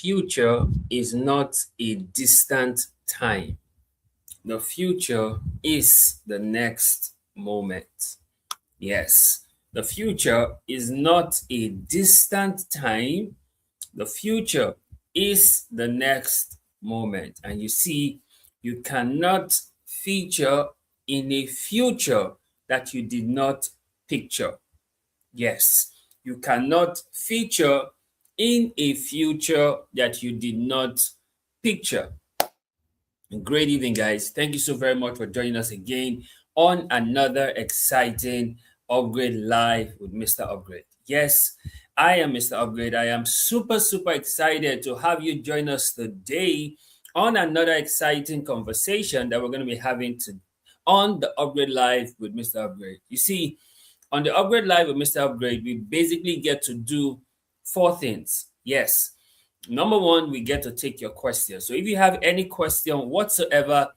future is not a distant time. The future is the next moment. Yes, the future is not a distant time. The future is the next moment. And you see, you cannot feature in a future that you did not picture. Yes, you cannot feature in a future that you did not picture. Great evening, guys. Thank you so very much for joining us again on another exciting Upgrade Live with Mr. Upgrade. Yes, I am Mr. Upgrade. I am super excited to have you join us today on another exciting conversation that we're going to be having on the Upgrade Live with Mr. Upgrade. You see, on the Upgrade Live with Mr. Upgrade, we basically get to do four things. Yes. Number one, we get to take your questions. So if you have any question whatsoever,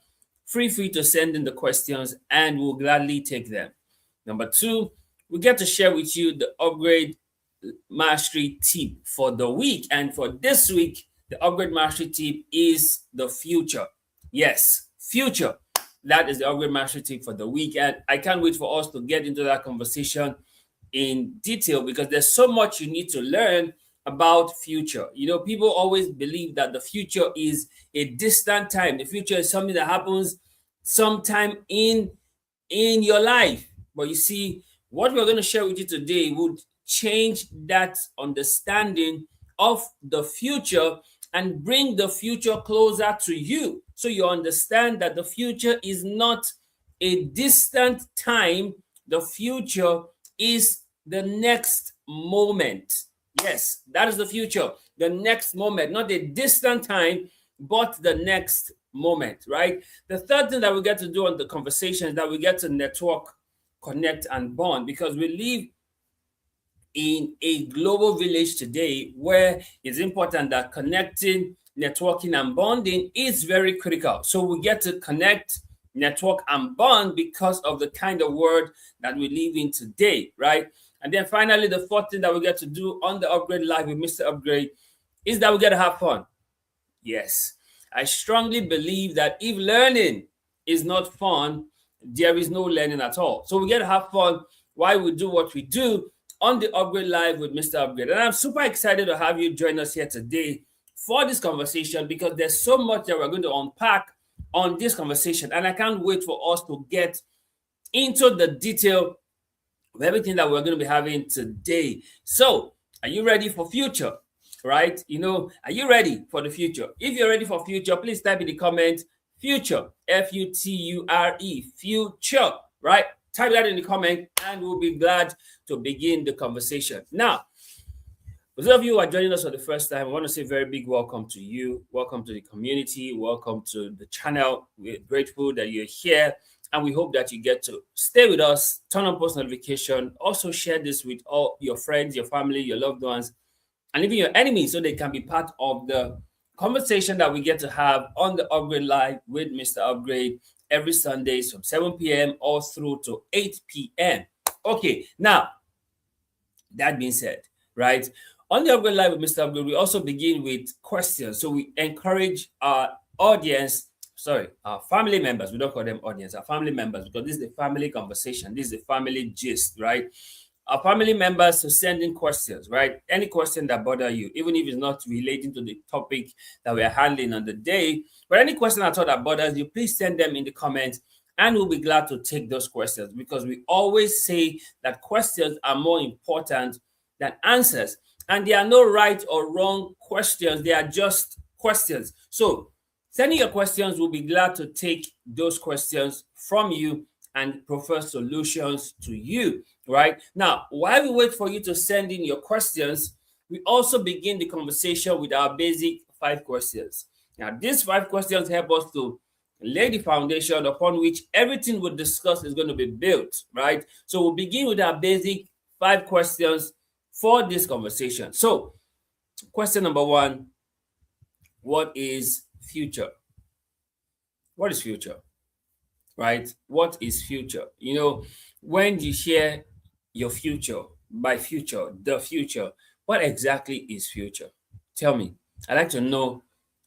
feel free to send in the questions and we'll gladly take them. Number two, we get to share with you the upgrade mastery tip for the week. And for this week, the upgrade mastery tip is the future. Yes, future. That is the upgrade mastery tip for the week. And I can't wait for us to get into that conversation in detail because there's so much you need to learn about future. You know, people always believe that the future is a distant time. The future is something that happens sometime in your life. But you see, what we're going to share with you today would change that understanding of the future and bring the future closer to you. So you understand that the future is not a distant time. The future is the next moment. Yes, that is the future. The next moment, not a distant time, but the next moment, right? The third thing that we get to do on the conversation is that we get to network, connect, and bond because we live in a global village today where it's important that connecting, networking, and bonding is very critical. So we get to connect, network, and bond because of the kind of world that we live in today, right? And then finally, the fourth thing that we get to do on the Upgrade Live with Mr. Upgrade is that we get to have fun. Yes, I strongly believe that if learning is not fun, there is no learning at all. So we get to have fun while we do what we do on the Upgrade Live with Mr. Upgrade. And I'm super excited to have you join us here today for this conversation because there's so much that we're going to unpack on this conversation. And I can't wait for us to get into the detail of everything that we're going to be having today. So, are you ready for future? Right? You know, are you ready for the future? If you're ready for future, please type in the comment future, Future, future, right? Type that in the comment and we'll be glad to begin the conversation. Now, for those of you who are joining us for the first time, I want to say a very big welcome to you. Welcome to the community. Welcome to the channel. We're grateful that you're here. And we hope that you get to stay with us, turn on post notification, also share this with all your friends, your family, your loved ones, and even your enemies so they can be part of the conversation that we get to have on the Upgrade Live with Mr. Upgrade every Sundays from 7 p.m. all through to 8 p.m. Okay, now, that being said, right, on the Upgrade Live with Mr. Upgrade, we also begin with questions. So we encourage our audience, our family members, we don't call them audience, our family members, because this is the family conversation, this is the family gist, right? Our family members to send in questions, right? Any question that bother you, even if it's not relating to the topic that we are handling on the day, but any question at all that bothers you, please send them in the comments and we'll be glad to take those questions because we always say that questions are more important than answers. And there are no right or wrong questions. They are just questions. So sending your questions, we'll be glad to take those questions from you and prefer solutions to you, right? Now, while we wait for you to send in your questions, we also begin the conversation with our basic 5 questions. Now, these 5 questions help us to lay the foundation upon which everything we discuss is going to be built, right? So we'll begin with our basic 5 questions for this conversation. So, question number 1, what is future? What is future? Right? What is future? You know, when you share your future, by future, the future, what exactly is future? Tell me. I'd like to know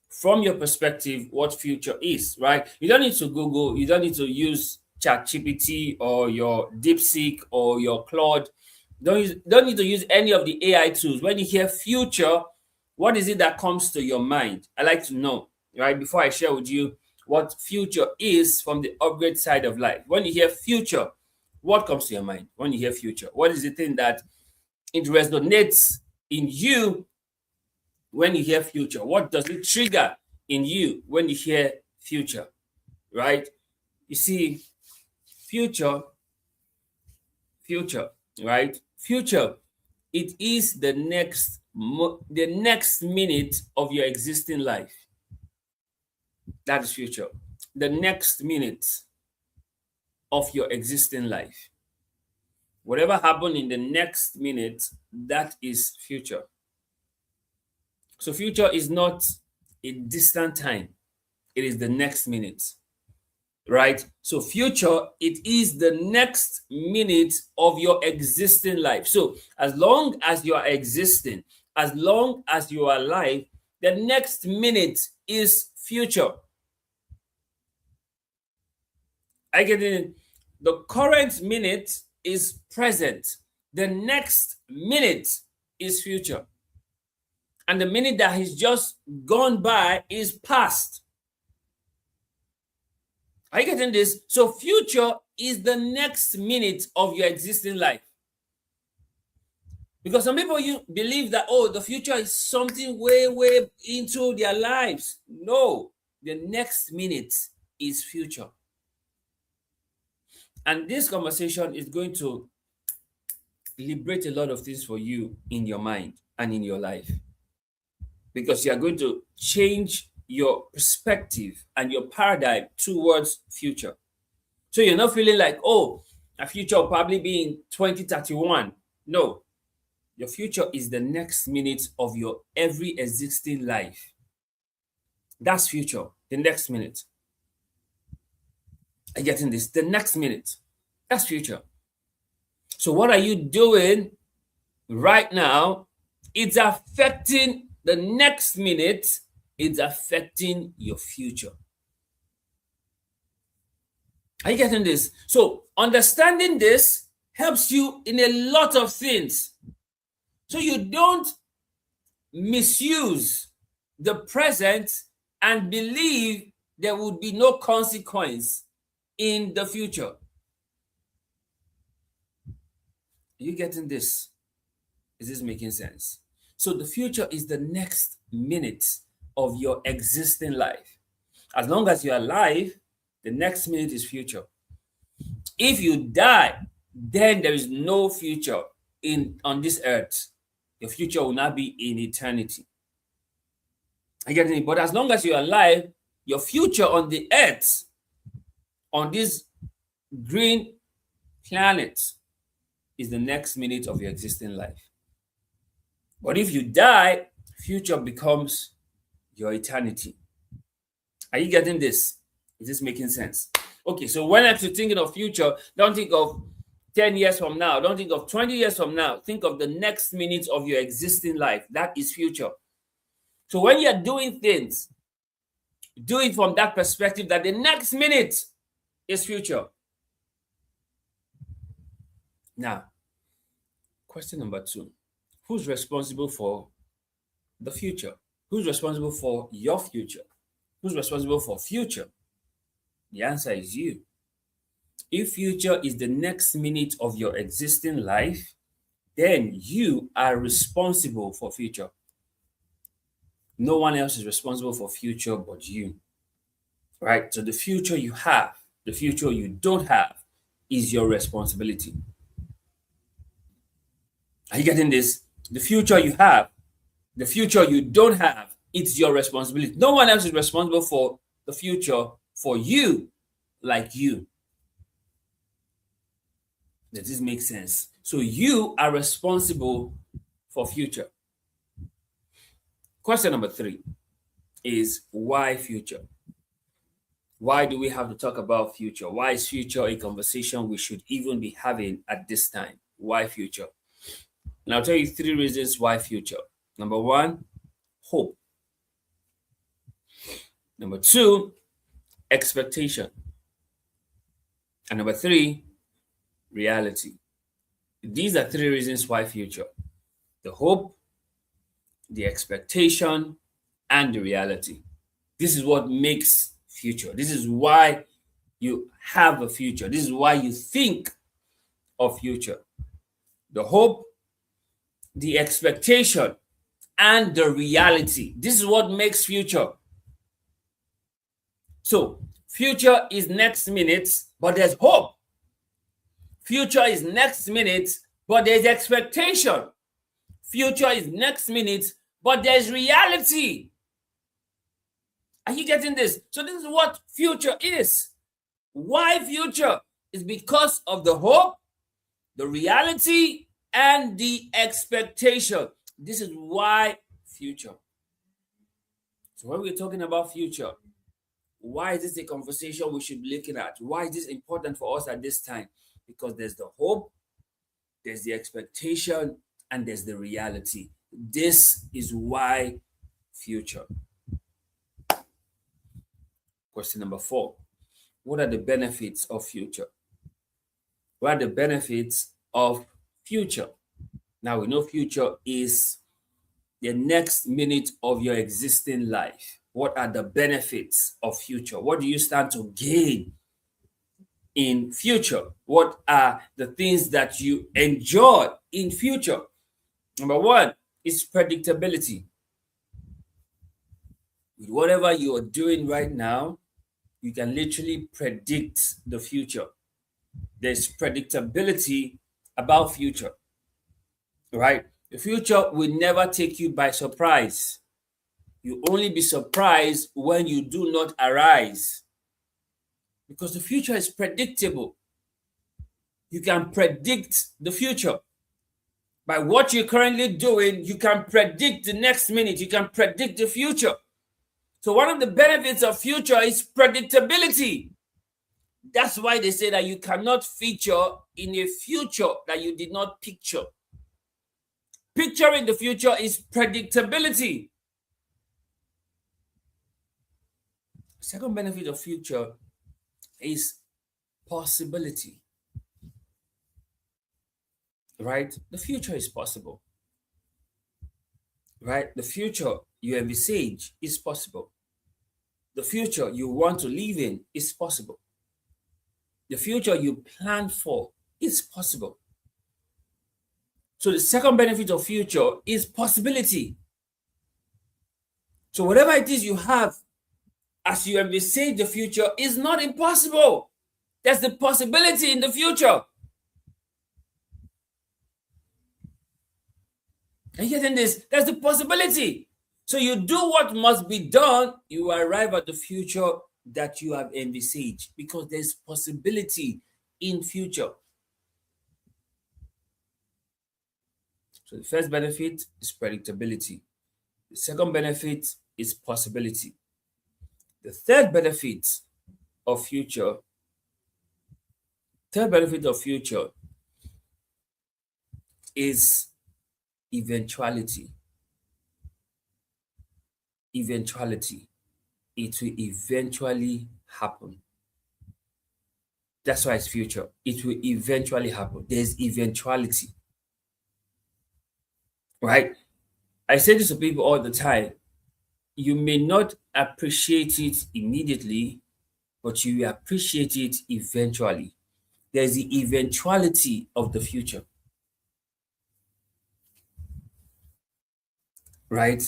from your perspective what future is, right? You don't need to Google, you don't need to use ChatGPT or your DeepSeek or your Claude. Don't need to use any of the AI tools. When you hear future, what is it that comes to your mind? I like to know, right? Before I share with you what future is from the upgrade side of life. When you hear future, what comes to your mind? When you hear future, what is the thing that it resonates in you when you hear future? What does it trigger in you when you hear future, right? You see, future, future, right? Future, it is the next minute of your existing life. That is future. The next minute of your existing life. Whatever happened in the next minute, that is future. So future is not a distant time. It is the next minute, right? So future, it is the next minute of your existing life. So as long as you are existing, as long as you are alive, the next minute is future. I get it. The current minute is present. The next minute is future. And the minute that has just gone by is past. Are you getting this? So future is the next minute of your existing life. Because some people you believe that, oh, the future is something way, way into their lives. No, the next minute is future. And this conversation is going to liberate a lot of things for you in your mind and in your life. Because you are going to change your perspective and your paradigm towards future. So you're not feeling like, oh, a future will probably be in 2031. No, your future is the next minute of your every existing life. That's future, the next minute. Are you getting this? The next minute. That's future. So what are you doing right now? It's affecting the next minute. It's affecting your future. Are you getting this? So understanding this helps you in a lot of things. So you don't misuse the present and believe there would be no consequence in the future. Are you getting this? Is this making sense? So the future is the next minute of your existing life. As long as you're alive, the next minute is future. If you die, then there is no future on this earth. Your future will not be in eternity. I get it. But as long as you're alive, your future on the earth, on this green planet, is the next minute of your existing life. But if you die, future becomes your eternity. Are you getting this? Is this making sense? Okay, so when you're thinking of future, don't think of 10 years from now. Don't think of 20 years from now. Think of the next minute of your existing life. That is future. So when you're doing things, do it from that perspective that the next minute is future. Now, question number 2. Who's responsible for the future? Who's responsible for your future? Who's responsible for future? The answer is you. If future is the next minute of your existing life, then you are responsible for future. No one else is responsible for future but you. Right? So the future you have, the future you don't have is your responsibility. Are you getting this? The future you have, the future you don't have, it's your responsibility. No one else is responsible for the future for you like you. Does this make sense? So you are responsible for future. Question number 3 is why future? Why do we have to talk about future? Why is future a conversation we should even be having at this time? Why future? And I'll tell you 3 reasons why future. Number 1, hope. Number two, expectation. And number three, reality. These are three reasons why future: the hope, the expectation, and the reality. This is what makes future. This is why you have a future. This is why you think of future. The hope, the expectation, and the reality. This is what makes future. So, future is next minute, but there's hope. Future is next minute, but there's expectation. Future is next minute, but there's reality. Are you getting this? So, this is what future is. Why future? Is because of the hope, the reality, and the expectation. This is why future. So when we're talking about future, why is this a conversation we should be looking at? Why is this important for us at this time? Because there's the hope, there's the expectation, and there's the reality. This is why future. Question number 4. What are the benefits of future? What are the benefits of future? Now we know future is the next minute of your existing life. What are the benefits of future? What do you stand to gain in future? What are the things that you enjoy in future? Number 1 is predictability. With whatever you are doing right now, you can literally predict the future. There's predictability about future, right? The future will never take you by surprise. You only be surprised when you do not arise, because the future is predictable. You can predict the future. By what you're currently doing, you can predict the next minute. You can predict the future. So one of the benefits of future is predictability. That's why they say that you cannot feature in a future that you did not picture. Picturing the future is predictability. Second benefit of future is possibility. Right? The future is possible. Right? The future you envisage is possible. The future you want to live in is possible. The future you plan for is possible. So the second benefit of future is possibility. So whatever it is you have as you envisage the future is not impossible. There's the possibility in the future. Are you getting this? There's the possibility. So you do what must be done, you arrive at the future that you have envisaged, because there's possibility in future. So the first benefit is predictability. The second benefit is possibility. The third benefit of future is eventuality. Eventuality. It will eventually happen. That's why it's future. It will eventually happen. There's eventuality. Right? I say this to people all the time. You may not appreciate it immediately, but you will appreciate it eventually. There's the eventuality of the future. Right?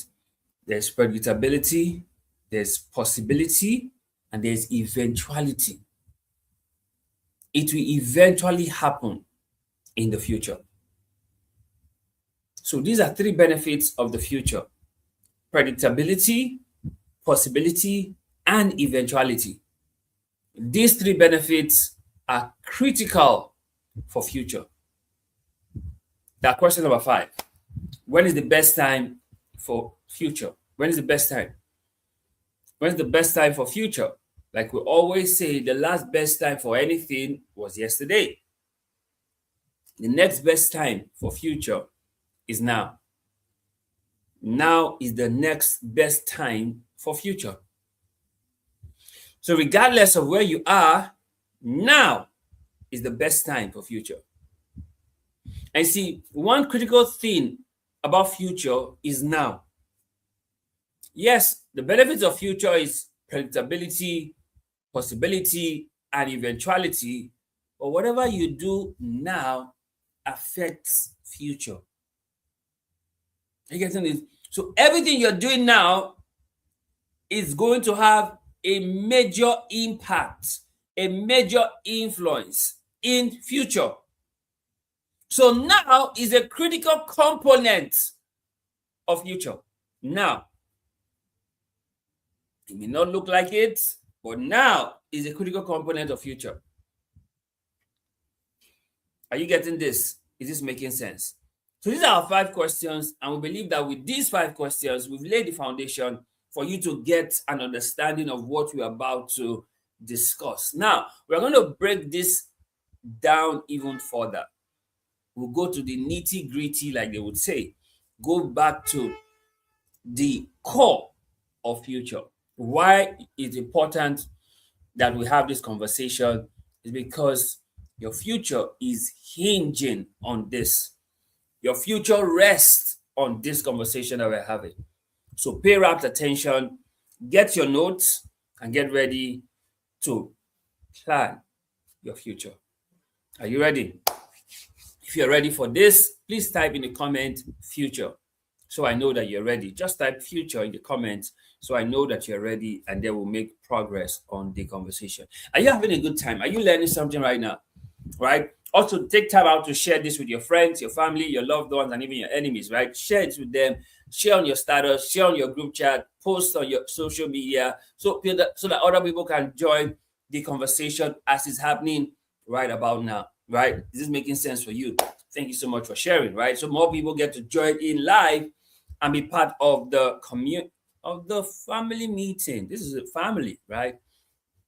There's predictability, there's possibility, and there's eventuality. It will eventually happen in the future. So these are three benefits of the future: predictability, possibility, and eventuality. These three benefits are critical for future. Now, question number 5. When is the best time for future? When is the best time? When's the best time for future? Like we always say, the last best time for anything was yesterday. The next best time for future is now. Now is the next best time for future. So regardless of where you are, now is the best time for future. And see, one critical thing about future is now. Yes, the benefits of future is predictability, possibility, and eventuality. But whatever you do now affects future. You getting this? So everything you're doing now is going to have a major impact, a major influence in future. So now is a critical component of future. Now, it may not look like it, but now is a critical component of future. Are you getting this? Is this making sense? So these are our 5 questions, and we believe that with these 5 questions, we've laid the foundation for you to get an understanding of what we're about to discuss. Now, we're going to break this down even further. We'll go to the nitty gritty, like they would say. Go back to the core of future. Why it's important that we have this conversation is because your future is hinging on this. Your future rests on this conversation that we're having. So pay rapt attention, get your notes, and get ready to plan your future. Are you ready? If you're ready for this, please type in the comment future so I know that you're ready. Just type future in the comments so I know that you're ready, and then we'll make progress on the conversation. Are you having a good time? Are you learning something right now? Right? Also, take time out to share this with your friends, your family, your loved ones, and even your enemies, right? Share it with them. Share on your status, share on your group chat, post on your social media so that other people can join the conversation as it's happening right about now, right? Is this making sense for you? Thank you so much for sharing, right? So more people get to join in live and be part of the community, of the family meeting. This is a family, right?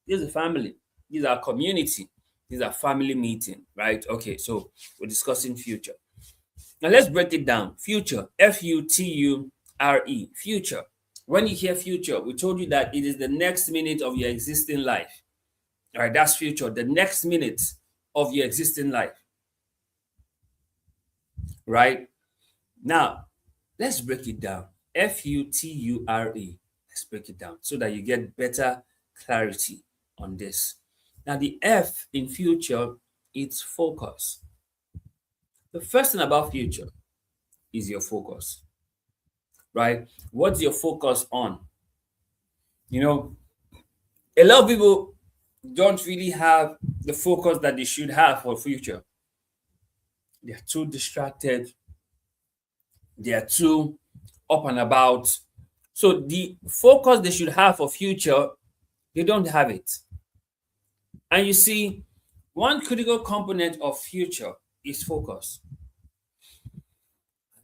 This is a family. These are community. These are family meeting, right? Okay, so we're discussing future. Now let's break it down. Future, Future. Future. When you hear future, we told you that it is the next minute of your existing life. All right, that's future, the next minute of your existing life. Right? Now, let's break it down. Future. Let's break it down so that you get better clarity on this. Now, the F in future, it's focus. The first thing about future is your focus, right? What's your focus on? You know, a lot of people don't really have the focus that they should have for future. They're too distracted. They're too up and about. So the focus they should have for future, they don't have it. And you see, one critical component of future is focus.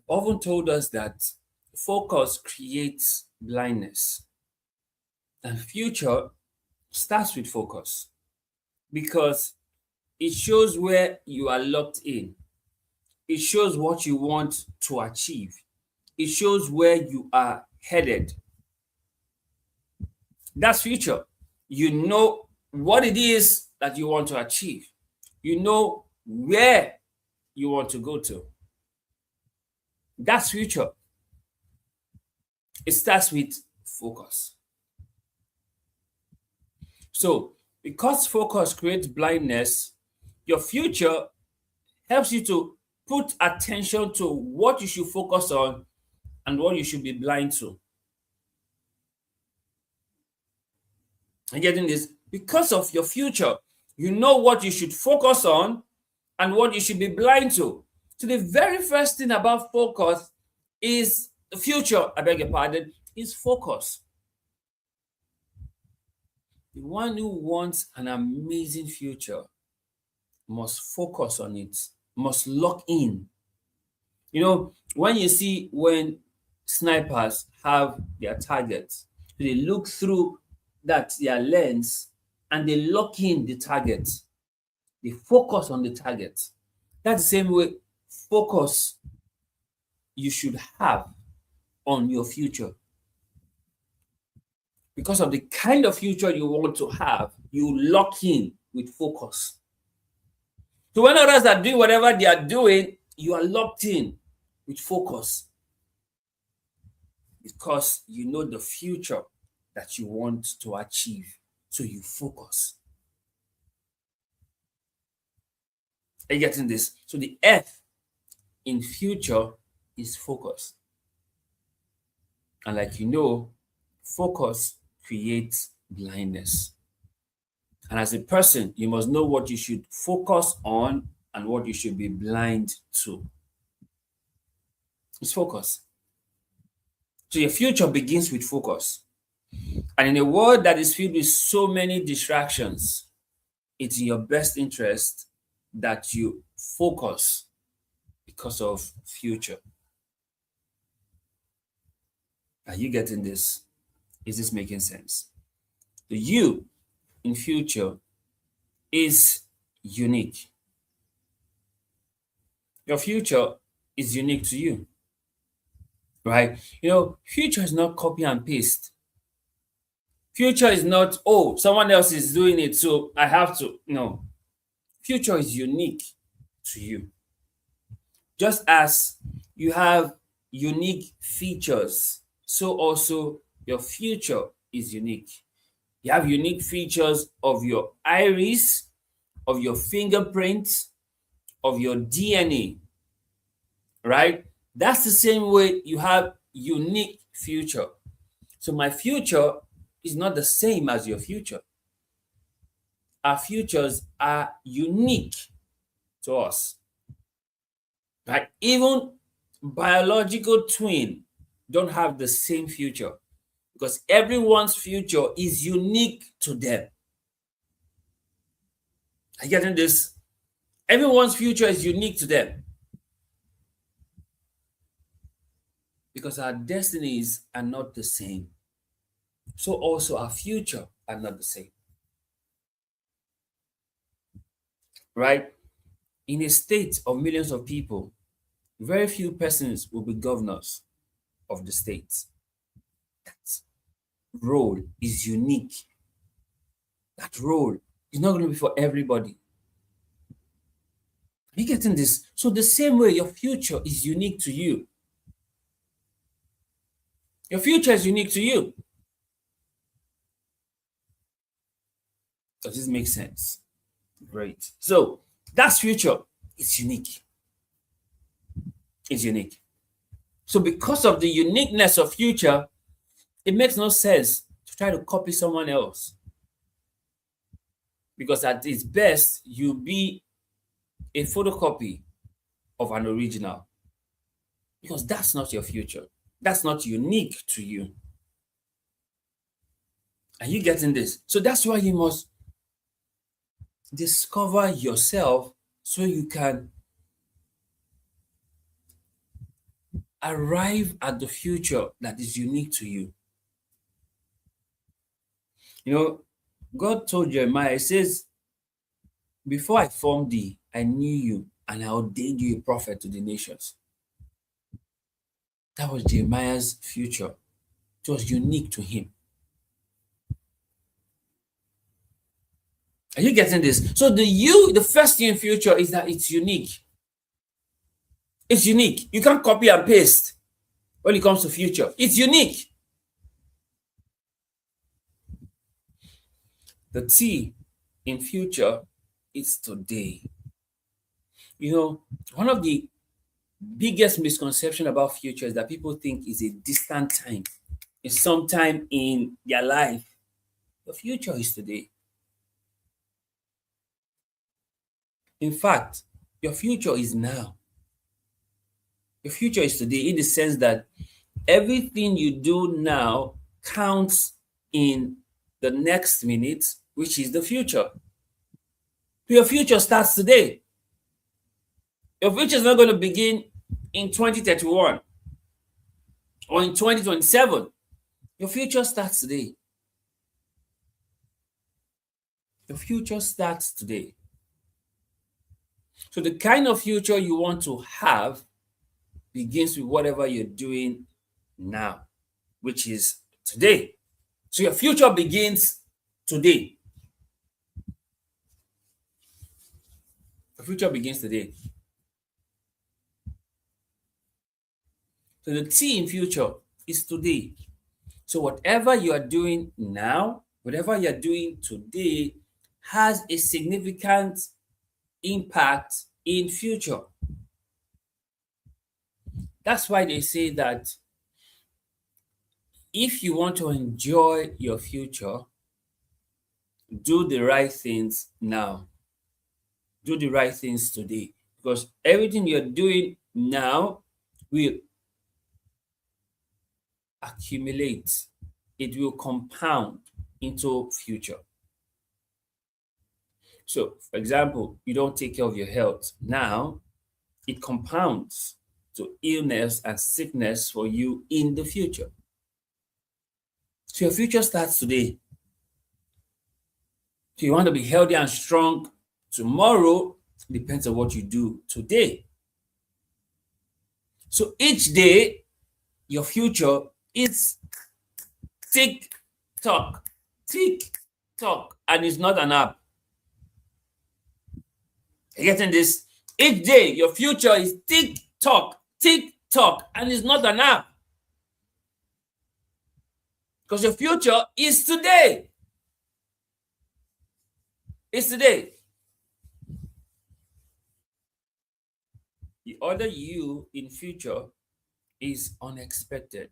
Often told us that focus creates blindness. And future starts with focus because it shows where you are locked in. It shows what you want to achieve. It shows where you are headed. That's future. You know what it is that you want to achieve. You know where you want to go to. That's future. It starts with focus. So, because focus creates blindness, your future helps you to put attention to what you should focus on and what you should be blind to. And getting this, because of your future, you know what you should focus on and what you should be blind to. So the very first thing about focus is the future, I beg your pardon, is focus. The one who wants an amazing future must focus on it, must lock in. You know, when snipers have their targets, they look through their lens and they lock in the target. They focus on the target. That's the same way focus you should have on your future. Because of the kind of future you want to have, you lock in with focus. So when others are doing whatever they are doing, you are locked in with focus because you know the future that you want to achieve. So you focus. Are you getting this? So the F in future is focus. And like you know, focus creates blindness. And as a person, you must know what you should focus on and what you should be blind to. It's focus. So your future begins with focus. And in a world that is filled with so many distractions, it's in your best interest that you focus because of future. Are you getting this? Is this making sense? The you in future is unique. Your future is unique to you, right? You know, future is not copy and paste. Future is not, oh, someone else is doing it, so I have to. No. Future is unique to you. Just as you have unique features, so also your future is unique. You have unique features of your iris, of your fingerprints, of your DNA, right? That's the same way you have unique future. So my future is not the same as your future. Our futures are unique to us. Right? Even biological twin don't have the same future because everyone's future is unique to them. Are you getting this? Everyone's future is unique to them because our destinies are not the same. So also our future are not the same. Right? In a state of millions of people, very few persons will be governors of the state. That role is unique. That role is not going to be for everybody. Are you getting this? So the same way your future is unique to you. Your future is unique to you. Does this make sense? Great. So that's future. It's unique. It's unique. So because of the uniqueness of future, it makes no sense to try to copy someone else. Because at its best, you'll be a photocopy of an original. Because that's not your future. That's not unique to you. Are you getting this? So that's why you must discover yourself so you can arrive at the future that is unique to you. You know, God told Jeremiah, He says, before I formed thee, I knew you and I ordained you a prophet to the nations. That was Jeremiah's future. It was unique to him. Are you getting this? So the first thing in future is that it's unique. It's unique. You can't copy and paste when it comes to future. It's unique. The T in future is today. You know, one of the biggest misconception about future is that people think is a distant time. It's sometime in their life. The future is today. In fact, your future is now. Your future is today in the sense that everything you do now counts in the next minute, which is the future. Your future starts today. Your future is not going to begin in 2031 or in 2027. Your future starts today. Your future starts today. So the kind of future you want to have begins with whatever you're doing now, which is today. So your future begins today. The future begins today. So the T in future is today. So whatever you are doing now, whatever you're doing today, has a significant impact in future. That's why they say that if you want to enjoy your future, do the right things now. Do the right things today. Because everything you're doing now will accumulate, it will compound into future. So, for example, you don't take care of your health now, it compounds to illness and sickness for you in the future. So, your future starts today. So, you want to be healthy and strong tomorrow, depends on what you do today. So, each day, your future is tick tock, tick tock, and it's not an app. You getting this? Each day, your future is tick tock, and it's not an app. Because your future is today. It's today. The other you in future is unexpected.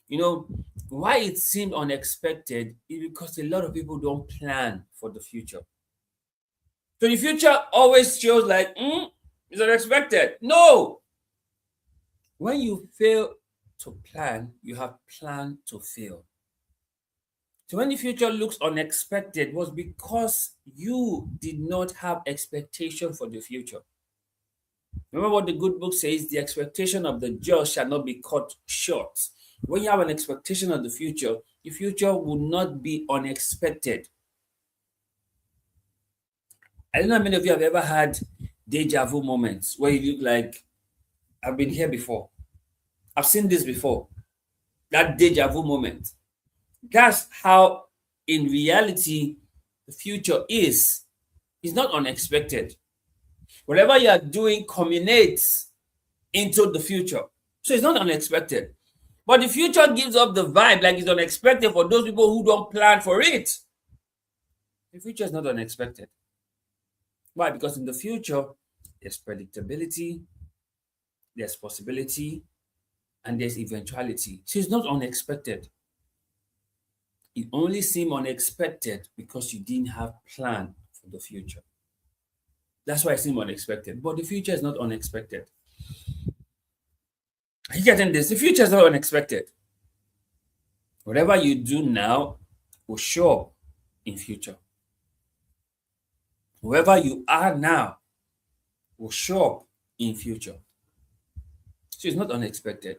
You know, why it seemed unexpected is because a lot of people don't plan for the future. So the future always shows like, it's unexpected. No! When you fail to plan, you have planned to fail. So when the future looks unexpected, was because you did not have expectation for the future. Remember what the good book says, the expectation of the just shall not be cut short. When you have an expectation of the future will not be unexpected. I don't know how many of you have ever had deja vu moments where you look like, I've been here before. I've seen this before. That deja vu moment. That's how, in reality, the future is. It's not unexpected. Whatever you are doing culminates into the future. So it's not unexpected. But the future gives up the vibe like it's unexpected for those people who don't plan for it. The future is not unexpected. Why? Because in the future, there's predictability, there's possibility, and there's eventuality. So it's not unexpected. It only seemed unexpected because you didn't have plan for the future. That's why it seemed unexpected. But the future is not unexpected. Are you getting this? The future is not unexpected. Whatever you do now will show up in future. Whoever you are now will show up in future. So it's not unexpected.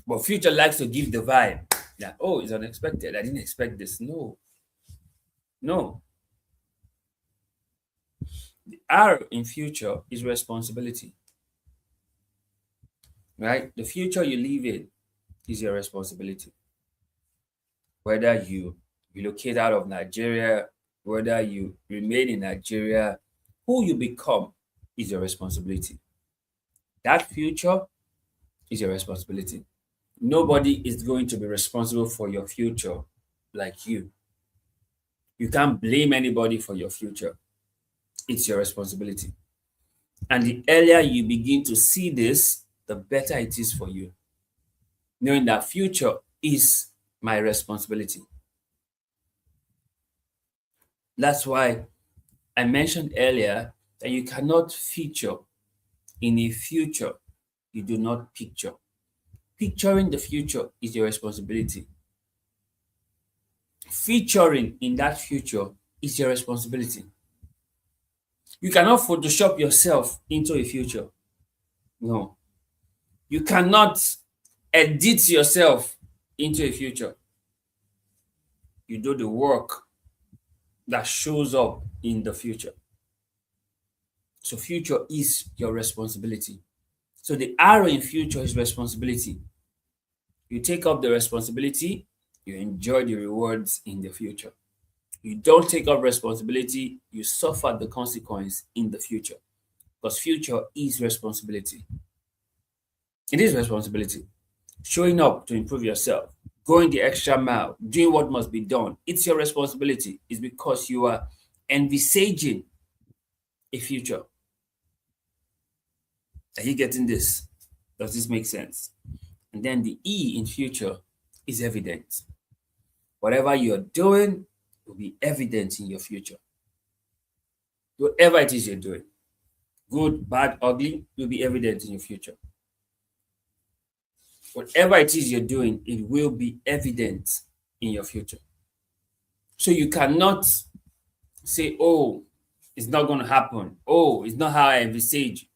But future likes to give the vibe that, oh, it's unexpected. I didn't expect this. No. No. The R in future is responsibility. Right? The future you live in is your responsibility. Whether you relocate out of Nigeria, whether you remain in Nigeria, who you become is your responsibility. That future is your responsibility. Nobody is going to be responsible for your future like you. You can't blame anybody for your future. It's your responsibility. And the earlier you begin to see this, the better it is for you. Knowing that future is my responsibility. That's why I mentioned earlier that you cannot feature in a future you do not picture. Picturing the future is your responsibility. Featuring in that future is your responsibility. You cannot Photoshop yourself into a future. No. You cannot edit yourself into a future. You do the work that shows up in the future. So future is your responsibility. So the arrow in future is responsibility. You take up the responsibility, you enjoy the rewards in the future. You don't take up responsibility, you suffer the consequence in the future. Because future is responsibility. It is responsibility. Showing up to improve yourself, going the extra mile, doing what must be done. It's your responsibility. It's because you are envisaging a future. Are you getting this? Does this make sense? And then the E in future is evident. Whatever you're doing will be evident in your future. Whatever it is you're doing, good, bad, ugly, will be evident in your future. Whatever it is you're doing, it will be evident in your future. So you cannot say, oh, it's not going to happen. Oh, it's not how I envisage.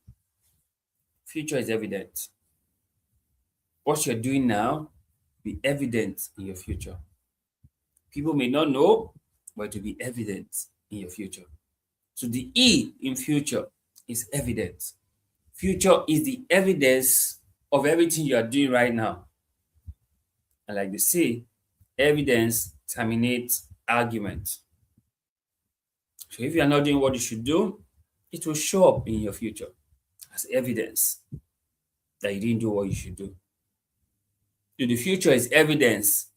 Future is evident. What you're doing now will be evident in your future. People may not know, but it will be evident in your future. So the E in future is evident. Future is the evidence of everything you are doing right now. And like they say, evidence terminates argument. So if you are not doing what you should do, it will show up in your future as evidence that you didn't do what you should do. So the future is evidence,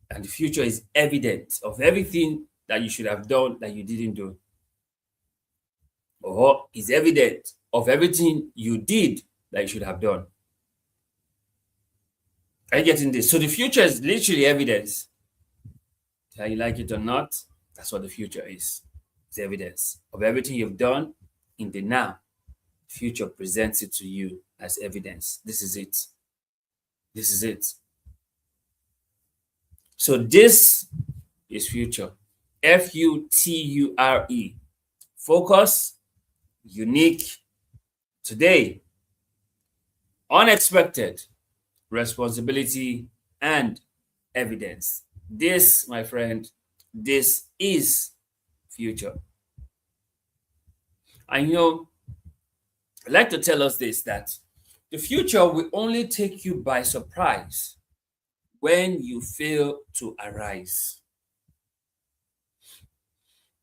and the future is evidence of everything that you should have done that you didn't do. Or is evident of everything you did that you should have done. Are you getting this? So the future is literally evidence. Whether you like it or not, that's what the future is. It's evidence of everything you've done in the now. Future presents it to you as evidence. This is it. This is it. So this is future. Future. Focus, unique, today, unexpected, responsibility, and evidence. This, my friend, this is future. And I'd like to tell us this, that the future will only take you by surprise when you fail to arise.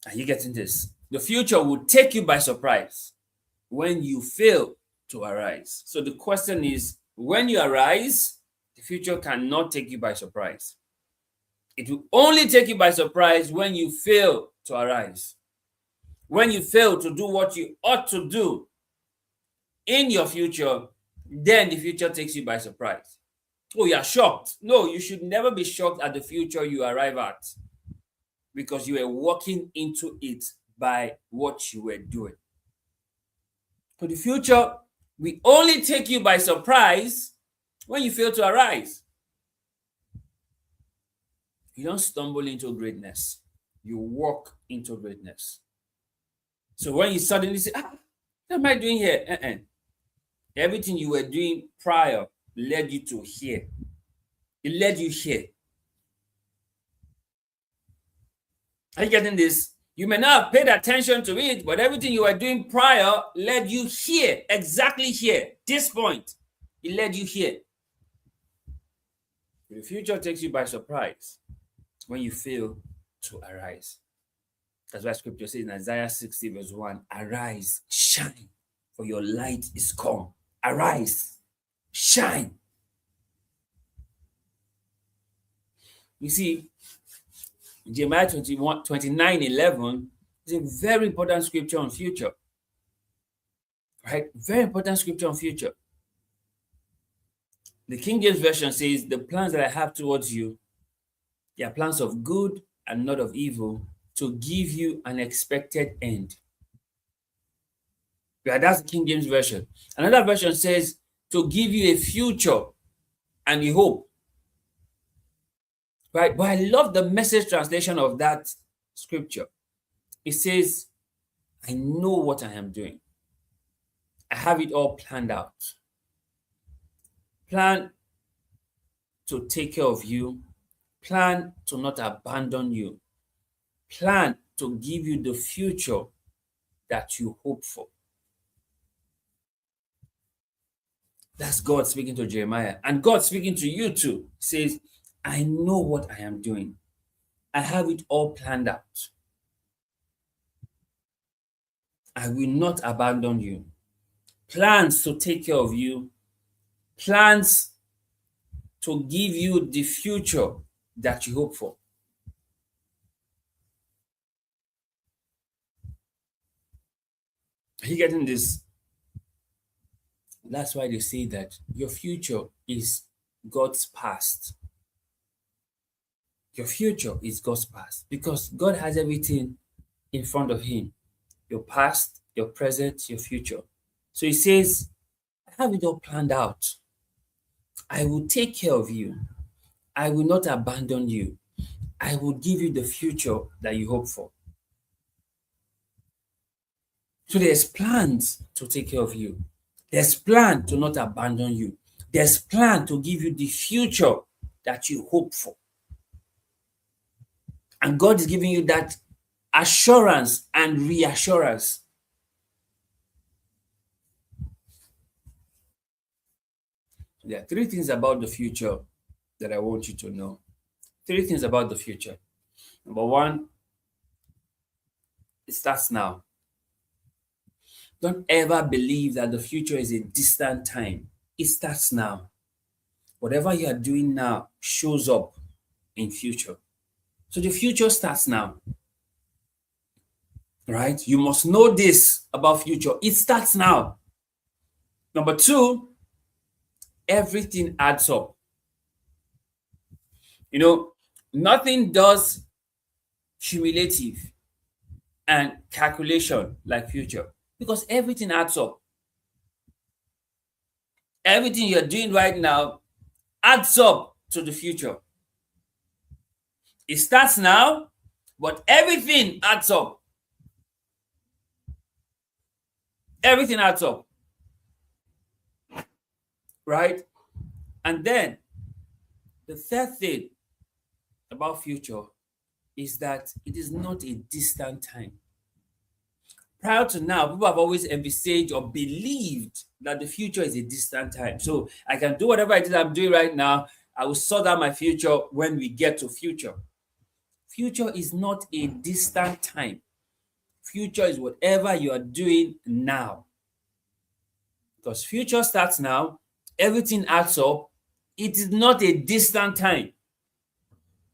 Are you getting this? The future will take you by surprise when you fail to arise. So the question is, when you arise, the future cannot take you by surprise. It will only take you by surprise when you fail to arise. When you fail to do what you ought to do in your future, then the future takes you by surprise. Oh, you're shocked. No, you should never be shocked at the future you arrive at, because you were walking into it by what you were doing. So the future will only take you by surprise when you fail to arise. You don't stumble into greatness. You walk into greatness. So when you suddenly say, what am I doing here? Everything you were doing prior led you to here. It led you here. Are you getting this? You may not have paid attention to it, but everything you were doing prior led you here, exactly here, this point. It led you here. The future takes you by surprise when you fail to arise. That's why scripture says in Isaiah 60 verse 1, arise, shine, for your light is come. Arise, shine. You see, Jeremiah 29:11 is a very important scripture on future. Right? Very important scripture on future. The King James Version says, the plans that I have towards you, they are plans of good and not of evil, to give you an expected end. Yeah, that's the King James Version. Another version says, to give you a future and a hope. Right? But I love the Message translation of that scripture. It says, I know what I am doing. I have it all planned out. Plan to take care of you. Plan to not abandon you. Plan to give you the future that you hope for. That's God speaking to Jeremiah. And God speaking to you too. Says, I know what I am doing. I have it all planned out. I will not abandon you. Plans to take care of you, plans to give you the future that you hope for. Are you getting this? That's why they say that your future is God's past. Your future is God's past because God has everything in front of Him, your past, your present, your future. So He says, I have it all planned out. I will take care of you. I will not abandon you. I will give you the future that you hope for. So there's plans to take care of you. There's plan to not abandon you. There's plan to give you the future that you hope for. And God is giving you that assurance and reassurance. There are three things about the future that I want you to know. Three things about the future. Number one, it starts now. Don't ever believe that the future is a distant time. It starts now. Whatever you are doing now shows up in future. So the future starts now. Right? You must know this about future. It starts now. Number two, everything adds up. Nothing does cumulative and calculation like future because everything adds up. Everything you're doing right now adds up to the future. It starts now, but everything adds up. Everything adds up. Right? And then the third thing about future is that it is not a distant time. Prior to now, people have always envisaged or believed that the future is a distant time. So I can do whatever it is I'm doing right now. I will sort out my future when we get to future. Future is not a distant time. Future is whatever you are doing now. Because future starts now, everything adds up. It is not a distant time.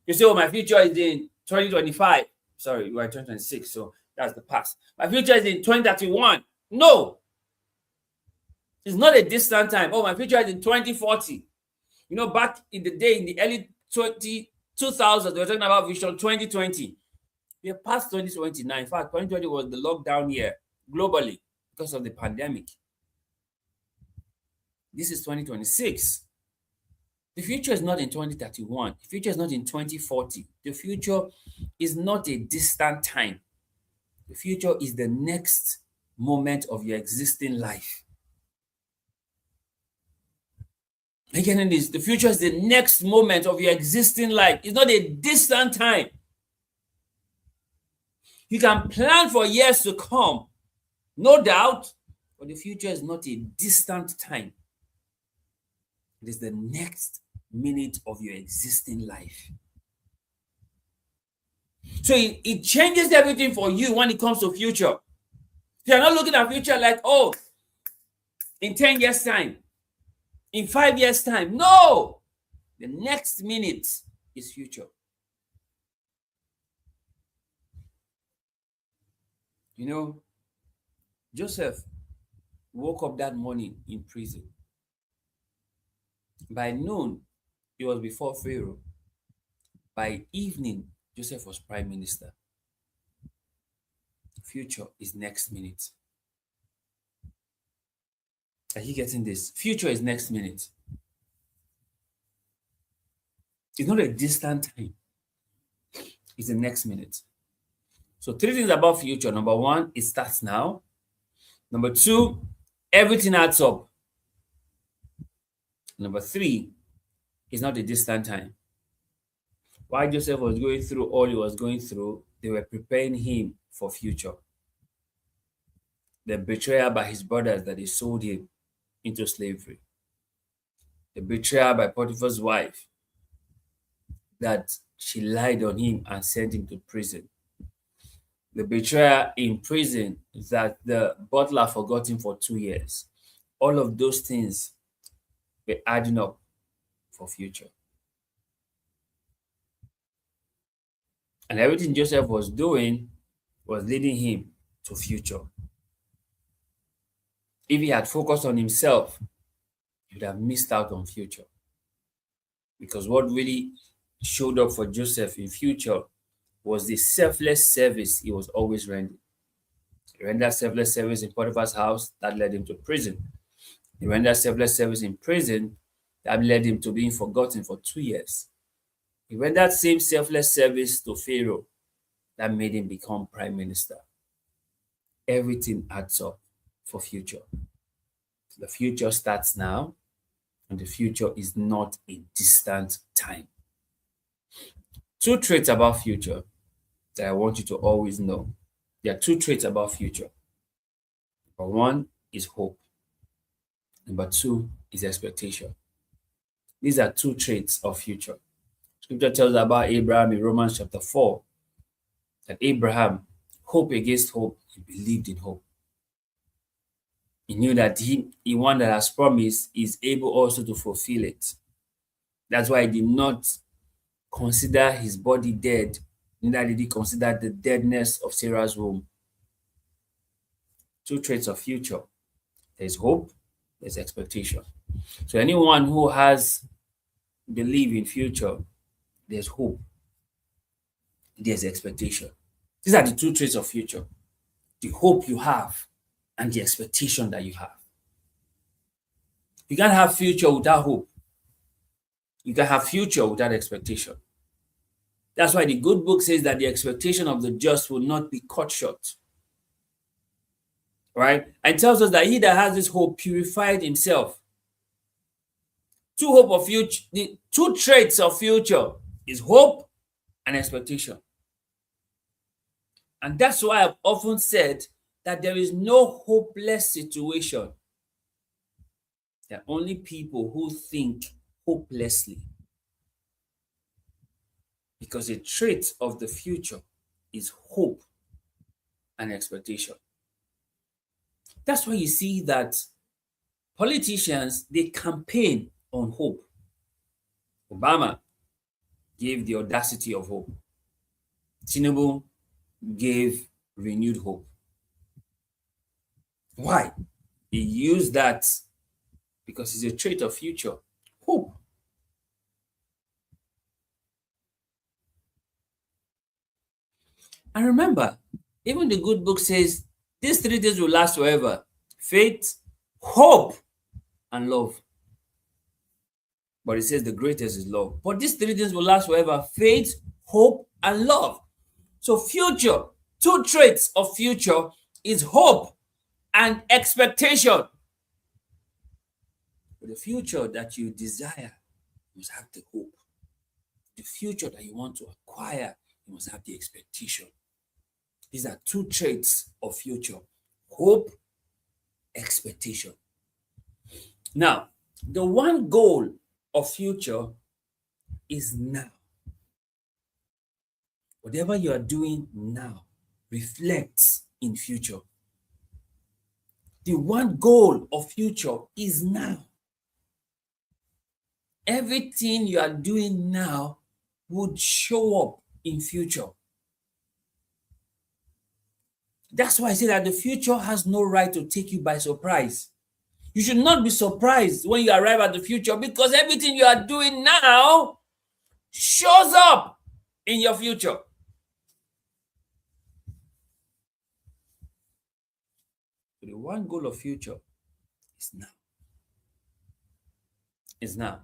You say, oh, my future is in 2025. Sorry, we're in 2026, so that's the past. My future is in 2031. No. It's not a distant time. Oh, my future is in 2040. Back in the day, in the early 2000s, they were talking about Vision 2020. We are past 2020 now. In fact, 2020 was the lockdown year globally because of the pandemic. This is 2026. The future is not in 2031. The future is not in 2040. The future is not a distant time. The future is the next moment of your existing life. Again, the future is the next moment of your existing life. It's not a distant time. You can plan for years to come, no doubt, but the future is not a distant time. It is the next minute of your existing life. So it changes everything for you when it comes to future. You're not looking at future like, oh, in 10 years' time, in 5 years' time. No! The next minute is future. Joseph woke up that morning in prison. By noon, he was before Pharaoh. By evening, Joseph was prime minister. Future is next minute. Are you getting this? Future is next minute. It's not a distant time. It's the next minute. So 3 things about future. Number 1, it starts now. Number 2, everything adds up. Number 3, it's not a distant time. While Joseph was going through all he was going through, they were preparing him for future. The betrayal by his brothers that they sold him into slavery. The betrayal by Potiphar's wife. that she lied on him and sent him to prison. The betrayal in prison, that the butler forgot him for 2 years. All of those things were adding up for future. And everything Joseph was doing was leading him to future. If he had focused on himself, he would have missed out on future. Because what really showed up for Joseph in future was the selfless service he was always rendering. He rendered selfless service in Potiphar's house, that led him to prison. He rendered selfless service in prison, that led him to being forgotten for 2 years. He rendered same selfless service to Pharaoh, that made him become prime minister. Everything adds up for future. The future starts now, and the future is not a distant time. Two traits about future that I want you to always know. There are two traits about future. Number one is hope. Number two is expectation. These are two traits of future. Scripture tells us about Abraham in Romans chapter 4 that Abraham, hope against hope, he believed in hope. He knew that he one that has promised is able also to fulfill it. That's why he did not consider his body dead, neither did he consider the deadness of Sarah's womb. Two traits of future. There's hope, there's expectation. So anyone who has belief in future, there's hope, there's expectation. These are the two traits of future. The hope you have and the expectation that you have. You can't have future without hope. You can have future without expectation. That's why the good book says that the expectation of the just will not be cut short. Right? And it tells us that he that has this hope purified himself. The two traits of future is hope and expectation. And that's why I've often said that there is no hopeless situation. There are only people who think hopelessly. Because the trait of the future is hope and expectation. That's why you see that politicians, they campaign on hope. Obama gave the audacity of hope. Tinubu gave renewed hope. Why? He used that because it's a trait of future. Hope. And remember, even the good book says these 3 days will last forever: faith, hope, and love. But it says the greatest is love. But these 3 days will last forever: faith, hope, and love. So future, two traits of future is hope and expectation. But the future that you desire, you must have the hope. The future that you want to acquire, you must have the expectation. These are two traits of future: hope, expectation. Now, the one goal of future is now. Whatever you are doing now reflects in future. The one goal of future is now. Everything you are doing now would show up in future. That's why I say that the future has no right to take you by surprise. You should not be surprised when you arrive at the future, because everything you are doing now shows up in your future. The one goal of future is now. Is now.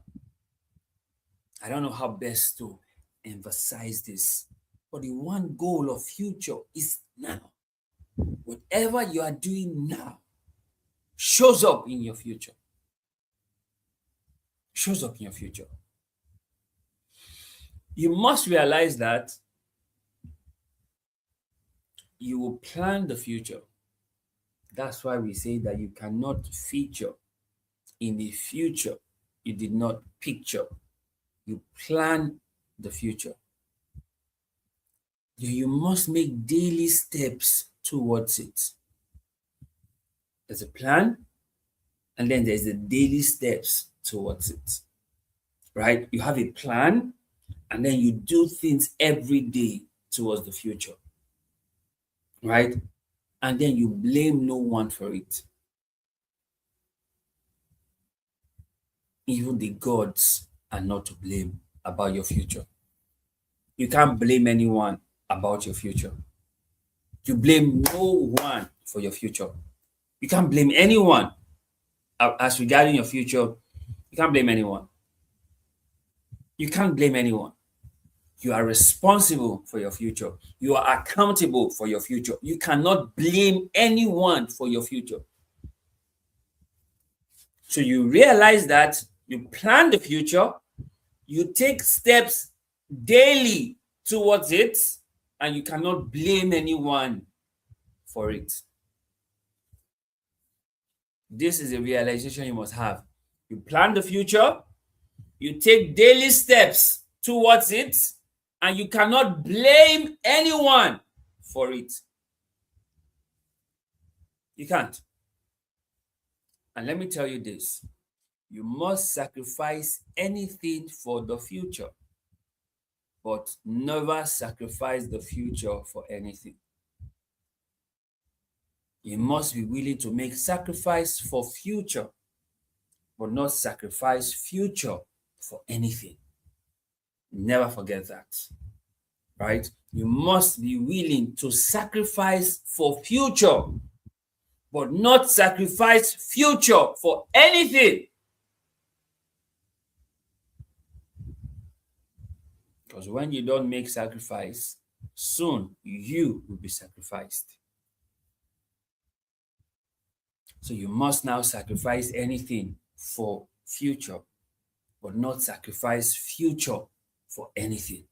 I don't know how best to emphasize this, but the one goal of future is now. Whatever you are doing now shows up in your future. Shows up in your future. You must realize that you will plan the future. That's why we say that you cannot feature in the future you did not picture. You plan the future. You must make daily steps towards it. There's a plan, and then there's the daily steps towards it. Right? You have a plan, and then you do things every day towards the future. Right? And then you blame no one for it. Even the gods are not to blame about your future. You can't blame anyone about your future. You blame no one for your future. You can't blame anyone as regarding your future. You can't blame anyone. You can't blame anyone. You are responsible for your future. You are accountable for your future. You cannot blame anyone for your future. So you realize that you plan the future, you take steps daily towards it, and you cannot blame anyone for it. This is a realization you must have. You plan the future, you take daily steps towards it, and you cannot blame anyone for it. You can't. And let me tell you this, you must sacrifice anything for the future, but never sacrifice the future for anything. You must be willing to make sacrifice for future, but not sacrifice future for anything. Never forget that, right? You must be willing to sacrifice for future, but not sacrifice future for anything. Because when you don't make sacrifice, soon you will be sacrificed. So you must now sacrifice anything for future, but not sacrifice future for anything.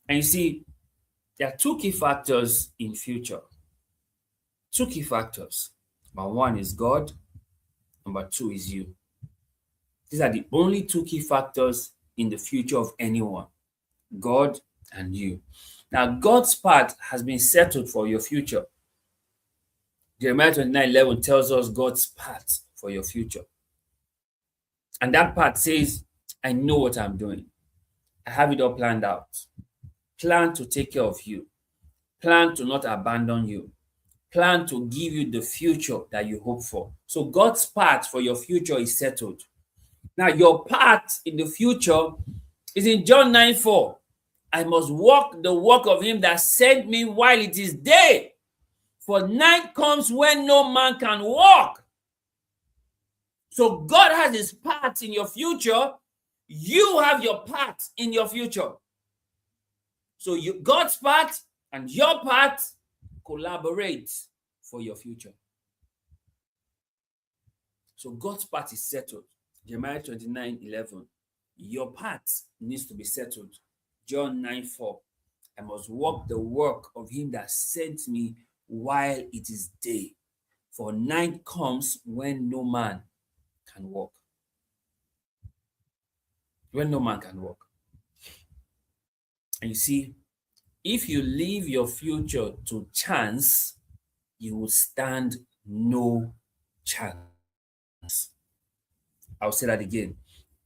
And you see, there are two key factors in future. Two key factors. Number one is God. Number two is you. These are the only two key factors in the future of anyone. God and you. Now, God's part has been settled for your future. Jeremiah 29:11 tells us God's part for your future. And that part says, I know what I'm doing. I have it all planned out. Plan to take care of you. Plan to not abandon you. Plan to give you the future that you hope for. So God's part for your future is settled. Now, your part in the future is in John 9:4. I must walk the walk of him that sent me while it is day. For night comes when no man can walk. So God has his part in your future. You have your part in your future. So God's part and your part collaborate for your future. So God's part is settled. Jeremiah 29:11. Your part needs to be settled. John 9:4. I must walk the work of him that sent me while it is day. For night comes when no man can walk. When no man can walk. And you see, if you leave your future to chance, you will stand no chance. I'll say that again.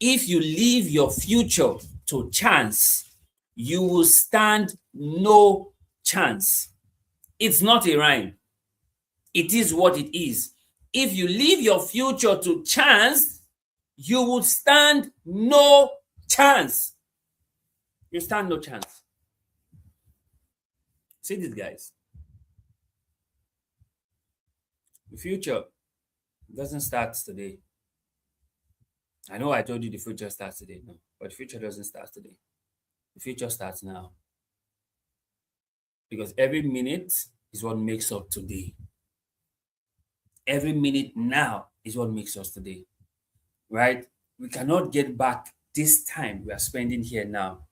If you leave your future to chance, you will stand no chance. It's not a rhyme. It is what it is. If you leave your future to chance, you will stand no chance. You stand no chance. See this, guys. The future doesn't start today. I know I told you the future starts today, no, but the future doesn't start today. The future starts now. Because every minute is what makes up today. Every minute now is what makes us today. Right? We cannot get back this time we are spending here now.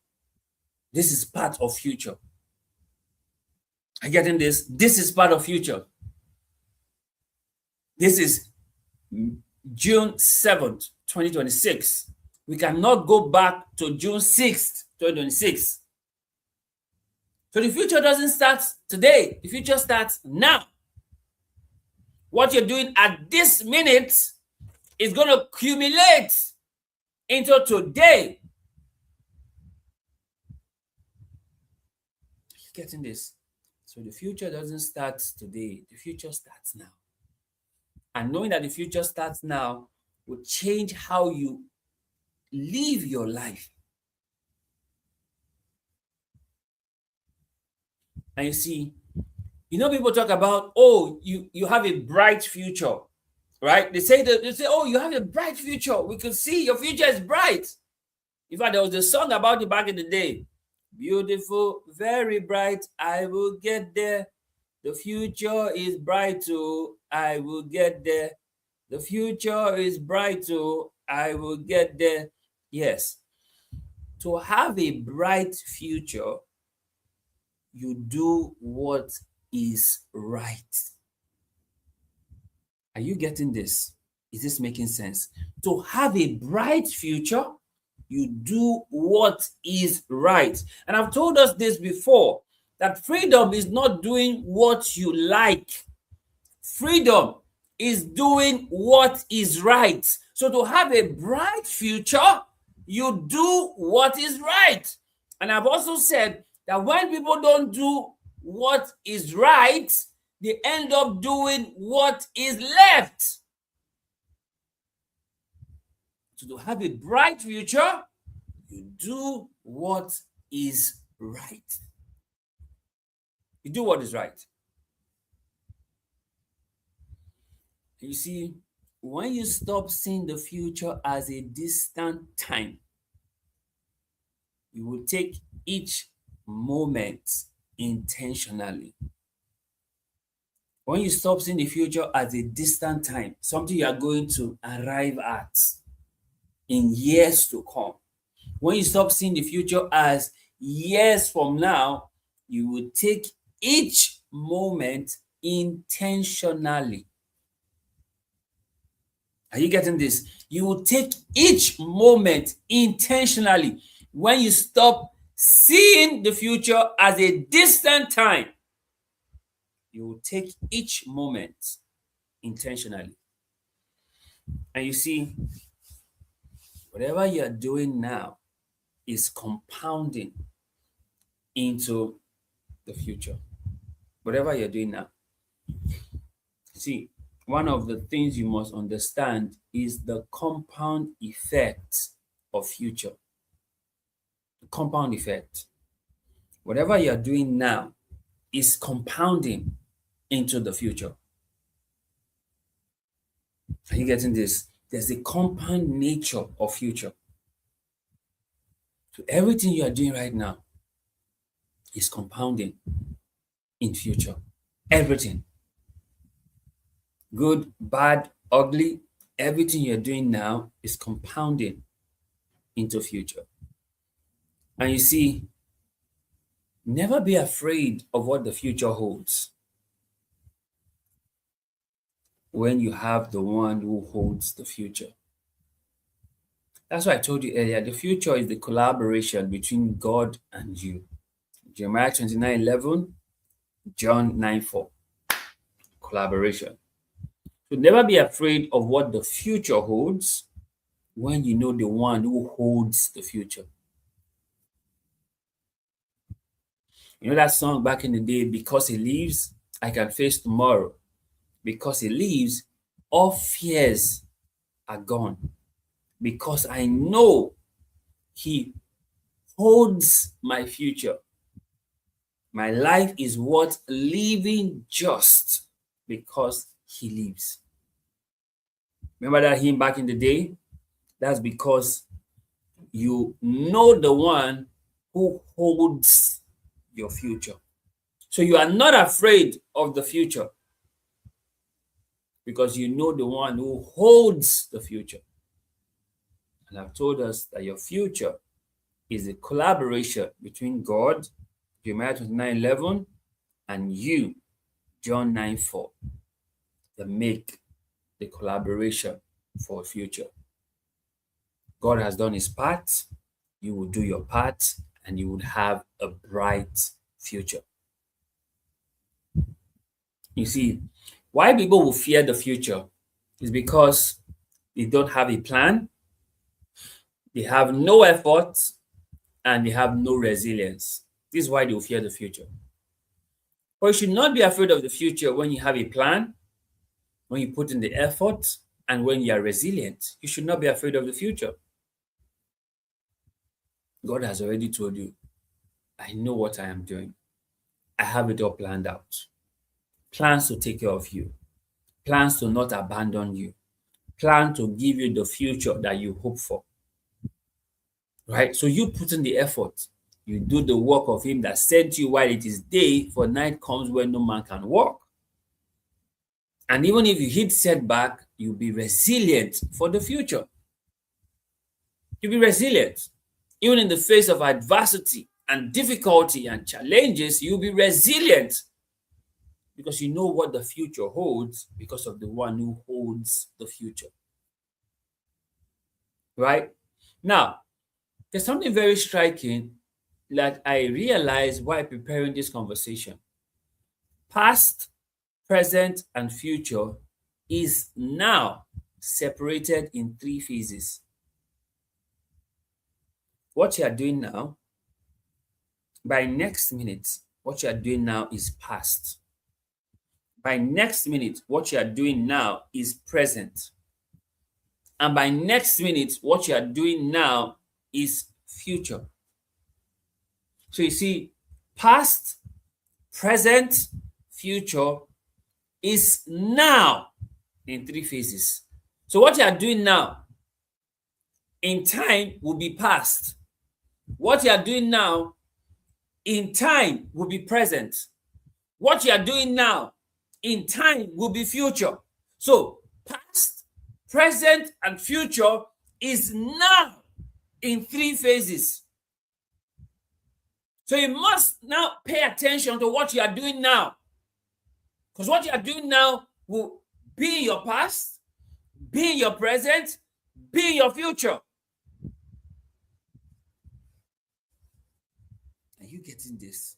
This is part of future. Are you getting this? This is part of future. This is June 7th, 2026. We cannot go back to June 6th, 2026. So the future doesn't start today. The future starts now. What you're doing at this minute is going to accumulate into today. You're getting this? So the future doesn't start today. The future starts now. And knowing that the future starts now will change how you live your life. And you see, people talk about, oh, you have a bright future, right? They say, oh, you have a bright future. We can see your future is bright. In fact, there was a song about it back in the day. Beautiful, very bright, I will get there. The future is bright, oh, I will get there. The future is bright, oh, I will get there. Yes. To have a bright future, you do what is right. Are you getting this? Is this making sense? To have a bright future, you do what is right. And I've told us this before, that freedom is not doing what you like. Freedom is doing what is right. So to have a bright future, you do what is right. And I've also said that when people don't do what is right, they end up doing what is left. So to have a bright future, you do what is right. You do what is right. You see, when you stop seeing the future as a distant time, you will take each moment intentionally. When you stop seeing the future as a distant time, something you are going to arrive at in years to come, when you stop seeing the future as years from now, you will take each moment intentionally. Are you getting this? You will take each moment intentionally. When you stop seeing the future as a distant time, you will take each moment intentionally. And you see, whatever you're doing now is compounding into the future. Whatever you're doing now. See, one of the things you must understand is the compound effect of future. The compound effect. Whatever you're doing now is compounding into the future. Are you getting this? There's a compound nature of future. So everything you are doing right now is compounding in future. Everything. Good, bad, ugly, everything you're doing now is compounding into future. And you see, never be afraid of what the future holds when you have the one who holds the future. That's why I told you earlier, the future is the collaboration between God and you. Jeremiah 29:11, John 9:4. Collaboration. So never be afraid of what the future holds when you know the one who holds the future. You know that song back in the day, Because He Lives, I Can Face Tomorrow. Because He lives, all fears are gone. Because I know He holds my future. My life is worth living just because He lives. Remember that hymn back in the day? That's because you know the one who holds your future. So you are not afraid of the future because you know the one who holds the future. And I've told us that your future is a collaboration between God, Jeremiah 29:11, and you, John 9:4, that make the collaboration for a future. God has done his part, you will do your part, and you would have a bright future. You see, why people will fear the future is because they don't have a plan, they have no effort, and they have no resilience. This is why they will fear the future. But you should not be afraid of the future when you have a plan, when you put in the effort, and when you are resilient. You should not be afraid of the future. God has already told you, I know what I am doing. I have it all planned out. Plans to take care of you, plans to not abandon you, plan to give you the future that you hope for. Right? So you put in the effort. You do the work of him that sent you while it is day, for night comes when no man can walk. And even if you hit setback, you'll be resilient for the future. You'll be resilient. Even in the face of adversity and difficulty and challenges, you'll be resilient because you know what the future holds because of the one who holds the future. Right? Now, there's something very striking that I realized while preparing this conversation. Past, present, and future is now separated in three phases. What you are doing now, by next minute, what you are doing now is past. By next minute, what you are doing now is present. And by next minute, what you are doing now is future. So you see, past, present, future is now in three phases. So what you are doing now in time will be past. What you are doing now in time will be present. What you are doing now in time will be future. So past, present, and future is now in three phases. So you must now pay attention to what you are doing now. Because what you are doing now will be in your past, be in your present, be in your future. Are you getting this?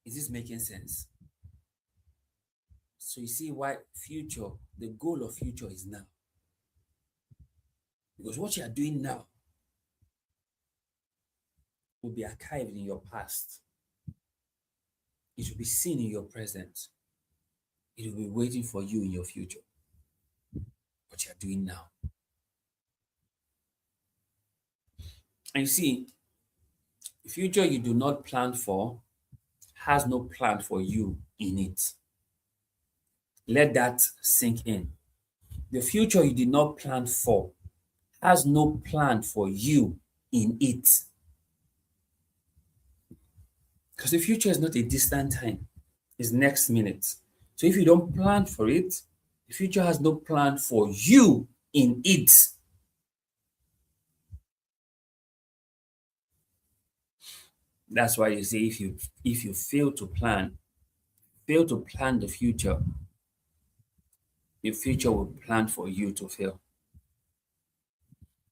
Is this making sense? So you see why future, the goal of future is now. Because what you are doing now will be archived in your past. It will be seen in your present. It will be waiting for you in your future. What you are doing now. And you see, the future you do not plan for has no plan for you in it. Let that sink in. The future you did not plan for has no plan for you in it. Because the future is not a distant time, it's next minute. So if you don't plan for it, the future has no plan for you in it. That's why you say if you fail to plan the future, the future will plan for you to fail.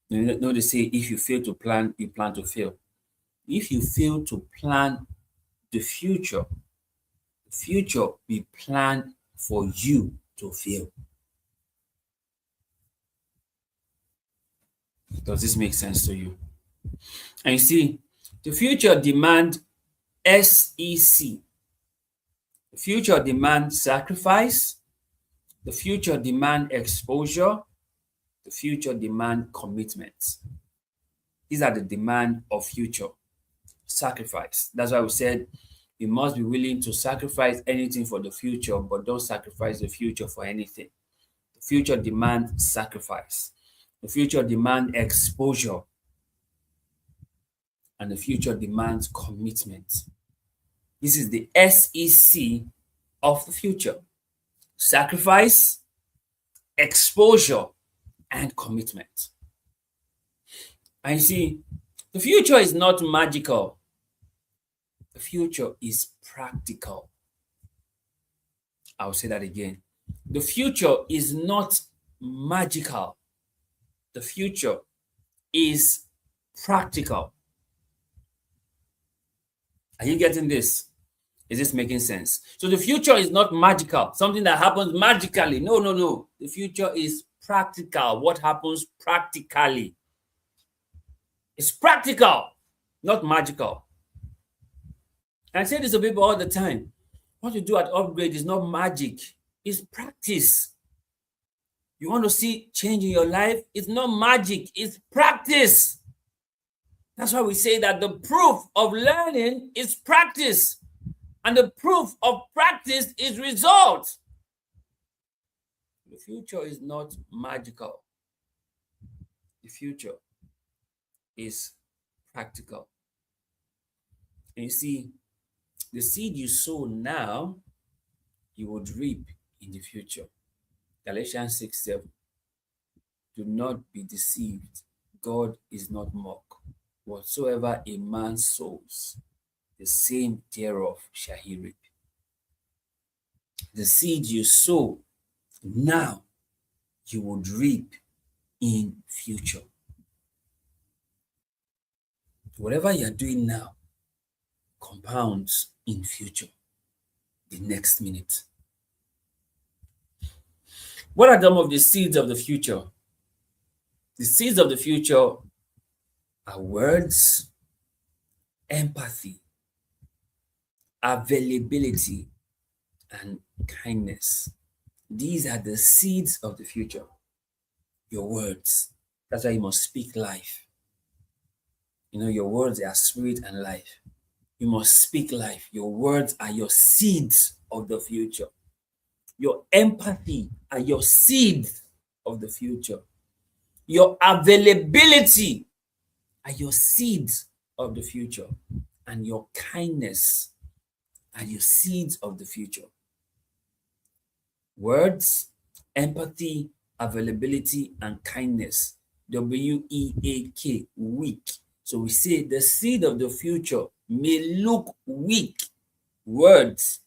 You know they say if you fail to plan, you plan to fail. If you fail to plan the future be planned for you to fail. Does this make sense to you? And you see, the future demand SEC. The future demand sacrifice. The future demand exposure. The future demand commitment. These are the demand of future. Sacrifice. That's why we said you must be willing to sacrifice anything for the future, but don't sacrifice the future for anything. The future demands sacrifice. The future demands exposure. And the future demands commitment. This is the SEC of the future. Sacrifice, exposure, and commitment. And you see, the future is not magical. The future is practical. I'll say that again. The future is not magical. The future is practical. Are you getting this? Is this making sense? So the future is not magical, something that happens magically. No, no, no. The future is practical. What happens practically? It's practical, not magical. I say this to people all the time. What you do at Upgrade is not magic, it's practice. You want to see change in your life? It's not magic, it's practice. That's why we say that the proof of learning is practice, and the proof of practice is result. The future is not magical, the future is practical. And you see, the seed you sow now, you would reap in the future. Galatians 6:7. Do not be deceived. God is not mocked. Whatsoever a man sows, the same thereof shall he reap. The seed you sow now, you would reap in future. Whatever you're doing now compounds in future, the next minute. What are some of the seeds of the future? The seeds of the future are words, empathy, availability, and kindness. These are the seeds of the future. Your words. That's why you must speak life. You know, your words are spirit and life. You must speak life. Your words are your seeds of the future. Your empathy are your seeds of the future. Your availability are your seeds of the future. And your kindness are your seeds of the future. Words, empathy, availability, and kindness. WEAK, weak. So we say the seed of the future may look weak. Words,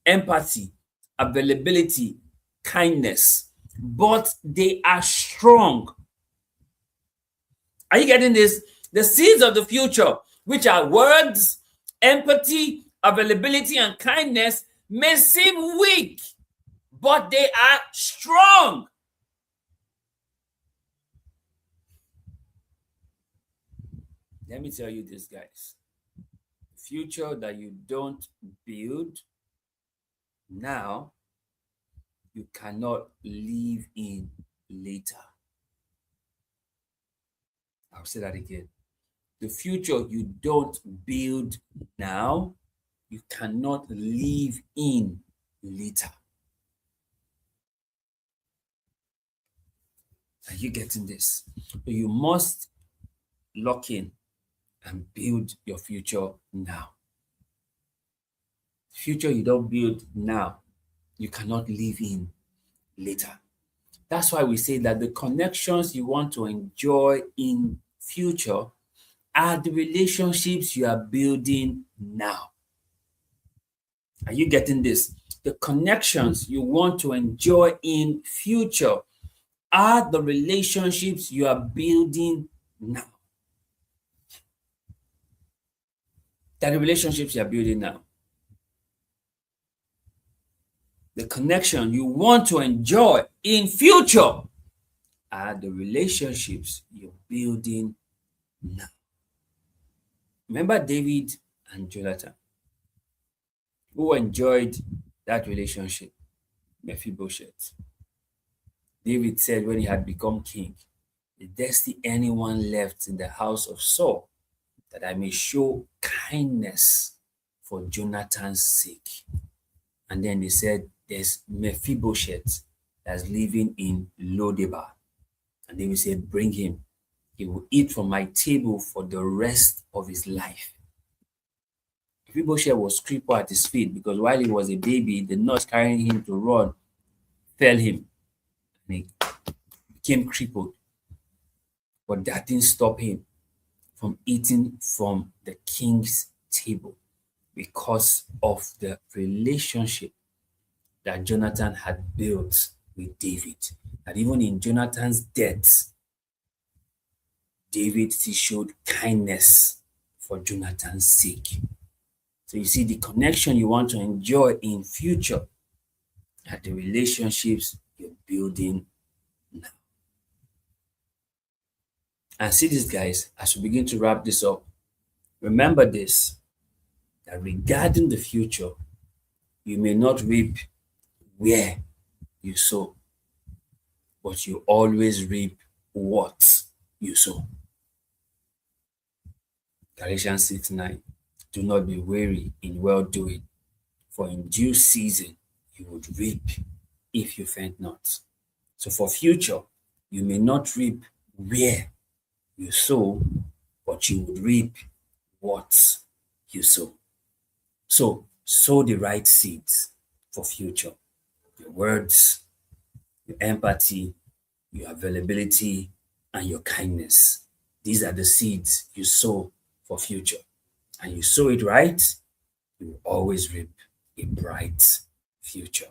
empathy, availability, kindness, but they are strong. Are you getting this? The seeds of the future, which are words, empathy, availability, and kindness, may seem weak, but they are strong. Let me tell you this, guys. The future that you don't build now, you cannot live in later. I'll say that again. The future you don't build now, you cannot live in later. Are you getting this? You must lock in and build your future now. Future you don't build now, you cannot live in later. That's why we say that the connections you want to enjoy in future are the relationships you are building now. Are you getting this? The connections you want to enjoy in future are the relationships you are building now. That the relationships you are building now. The connection you want to enjoy in future are the relationships you're building now. Remember David and Jonathan, who enjoyed that relationship? Mephibosheth. David said when he had become king, "Is there still anyone left in the house of Saul that I may show kindness for Jonathan's sake?" And then they said, "There's Mephibosheth that's living in Lodebar." And David said, "Bring him. He will eat from my table for the rest of his life." Mephibosheth was crippled at his feet because while he was a baby, the nurse carrying him to run fell him and he became crippled. But that didn't stop him from eating from the king's table because of the relationship that Jonathan had built with David. That even in Jonathan's death, David still showed kindness for Jonathan's sake. So you see the connection you want to enjoy in future are the relationships you're building now. And see this, guys, as we begin to wrap this up, remember this, that regarding the future, you may not reap where you sow, but you always reap what you sow. Galatians 6:9. Do not be weary in well doing, for in due season you would reap if you faint not. So for future, you may not reap where you sow, but you would reap what you sow. So sow the right seeds for future. Your words, your empathy, your availability, and your kindness. These are the seeds you sow for future. And you sow it right, you will always reap a bright future.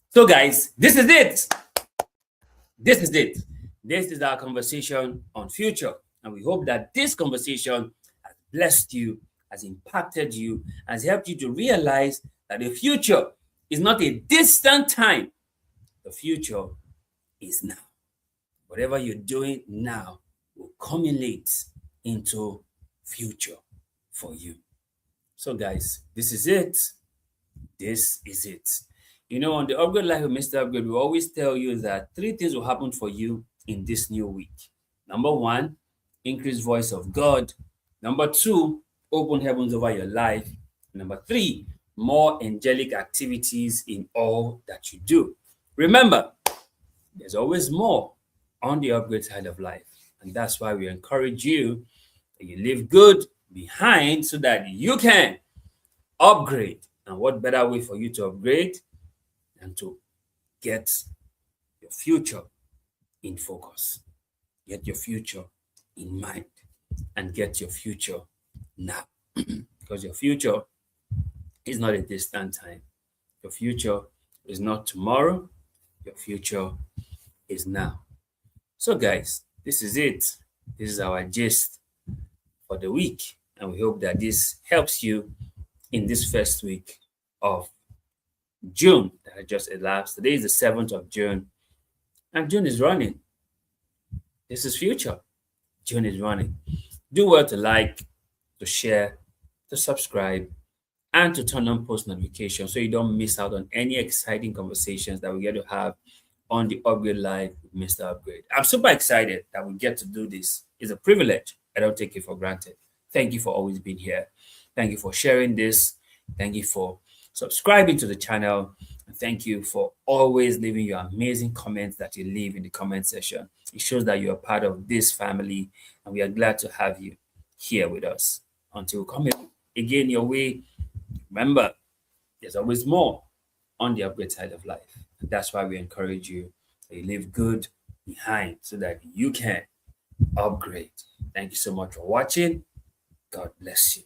So, guys, this is it. This is it. This is our conversation on future. And we hope that this conversation has blessed you, has impacted you, has helped you to realize that the future is not a distant time. The future is now. Whatever you're doing now will culminate into future for you. So, guys, this is it. This is it. You know, on the Upgrade Life with Mr. Upgrade, we always tell you that three things will happen for you in this new week. Number one, increased voice of God. Number two, open heavens over your life. Number three, more angelic activities in all that you do. Remember, there's always more on the upgrade side of life. And that's why we encourage you that you live good behind so that you can upgrade. And what better way for you to upgrade than to get your future in focus, get your future in mind, and get your future now. Because your future is not a distant time. Your future is not tomorrow. Your future is now. So, guys, this is it. This is our gist for the week. And we hope that this helps you in this first week of June that had just elapsed. Today is the 7th of June, and June is running. This is future. June is running. Do well to like, to share, to subscribe, and to turn on post notifications so you don't miss out on any exciting conversations that we get to have on the Upgrade Live with Mr. Upgrade. I'm super excited that we get to do this. It's a privilege. I don't take it for granted. Thank you for always being here. Thank you for sharing this. Thank you for subscribing to the channel. And thank you for always leaving your amazing comments that you leave in the comment section. It shows that you're part of this family, and we are glad to have you here with us. Until we come again your way, remember, there's always more on the upgrade side of life. And that's why we encourage you that you live good behind so that you can upgrade. Thank you so much for watching. God bless you.